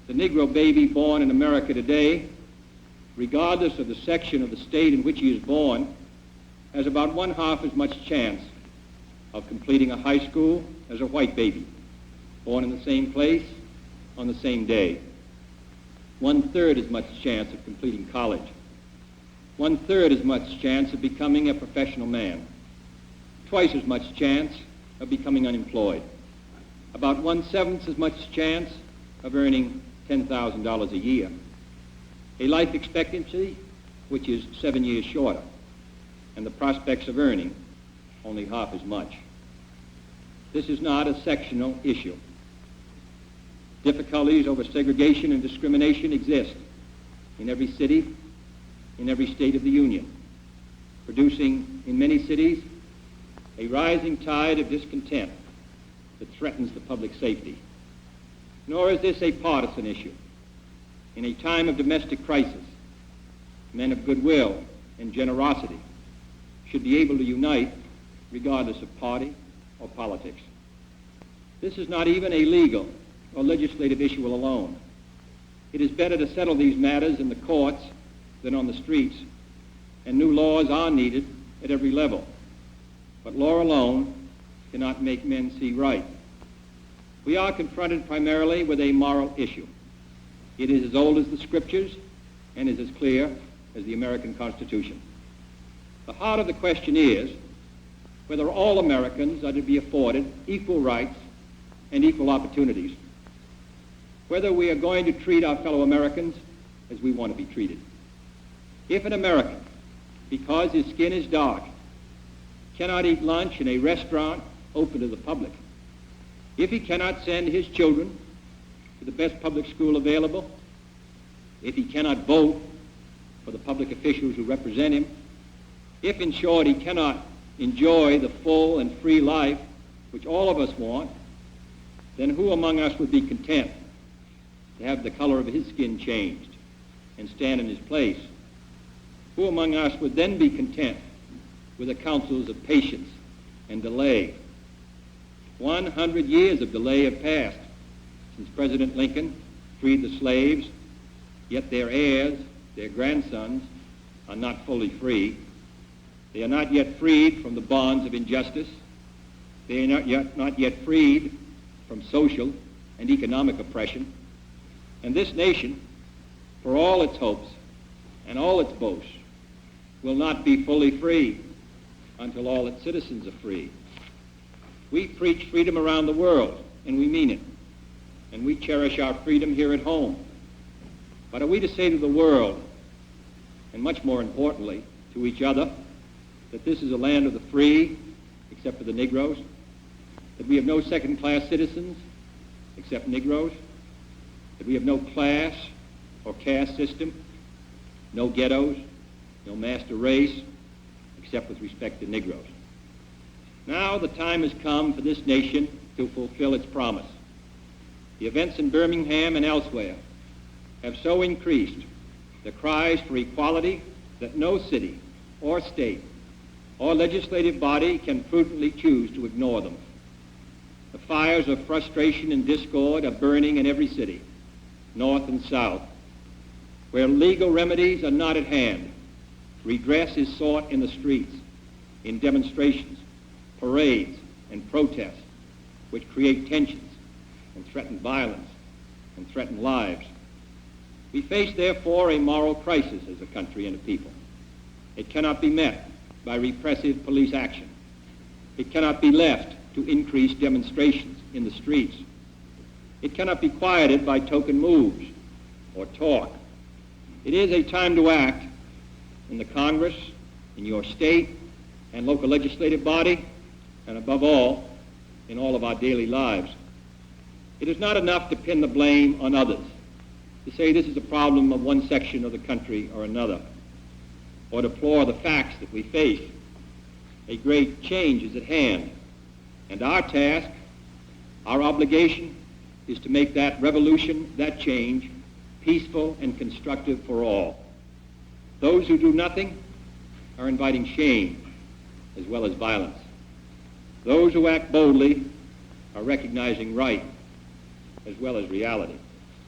The Negro baby born in America today, regardless of the section of the state in which he is born, has about one-half as much chance of completing a high school as a white baby, born in the same place on the same day. 1/3 as much chance of completing college. 1/3 as much chance of becoming a professional man. Twice as much chance of becoming unemployed. About 1/7 as much chance of earning $10,000 a year. A life expectancy which is 7 years shorter, and the prospects of earning only half as much. This is not a sectional issue. Difficulties over segregation and discrimination exist in every city, in every state of the Union, producing in many cities a rising tide of discontent that threatens the public safety. Nor is this a partisan issue. In a time of domestic crisis, men of goodwill and generosity should be able to unite regardless of party or politics. This is not even a legal or legislative issue alone. It is better to settle these matters in the courts than on the streets, and new laws are needed at every level. But law alone cannot make men see right. We are confronted primarily with a moral issue. It is as old as the Scriptures and is as clear as the American Constitution. The heart of the question is whether all Americans are to be afforded equal rights and equal opportunities, whether we are going to treat our fellow Americans as we want to be treated. If an American, because his skin is dark, cannot eat lunch in a restaurant open to the public, if he cannot send his children to the best public school available, if he cannot vote for the public officials who represent him, if, in short, he cannot enjoy the full and free life which all of us want, then who among us would be content to have the color of his skin changed and stand in his place? Who among us would then be content with the counsels of patience and delay? 100 years of delay have passed since President Lincoln freed the slaves, yet their heirs, their grandsons, are not fully free. They are not yet freed from the bonds of injustice. They are not yet freed from social and economic oppression. And this nation, for all its hopes and all its boasts, will not be fully free until all its citizens are free. We preach freedom around the world, and we mean it. And we cherish our freedom here at home. But are we to say to the world, and much more importantly, to each other, that this is a land of the free, except for the Negroes? That we have no second-class citizens, except Negroes? That we have no class or caste system, no ghettos, no master race, except with respect to Negroes? Now the time has come for this nation to fulfill its promise. The events in Birmingham and elsewhere have so increased the cries for equality that no city or state or legislative body can prudently choose to ignore them. The fires of frustration and discord are burning in every city, north and south. Where legal remedies are not at hand, redress is sought in the streets, in demonstrations, parades, and protests, which create tensions and threaten violence and threaten lives. We face, therefore, a moral crisis as a country and a people. It cannot be met by repressive police action. It cannot be left to increase demonstrations in the streets. It cannot be quieted by token moves or talk. It is a time to act in the Congress, in your state and local legislative body, and above all, in all of our daily lives. It is not enough to pin the blame on others, to say this is a problem of one section of the country or another, or deplore the facts that we face. A great change is at hand, and our task, our obligation, is to make that revolution, that change, peaceful and constructive for all. Those who do nothing are inviting shame as well as violence. Those who act boldly are recognizing right as well as reality.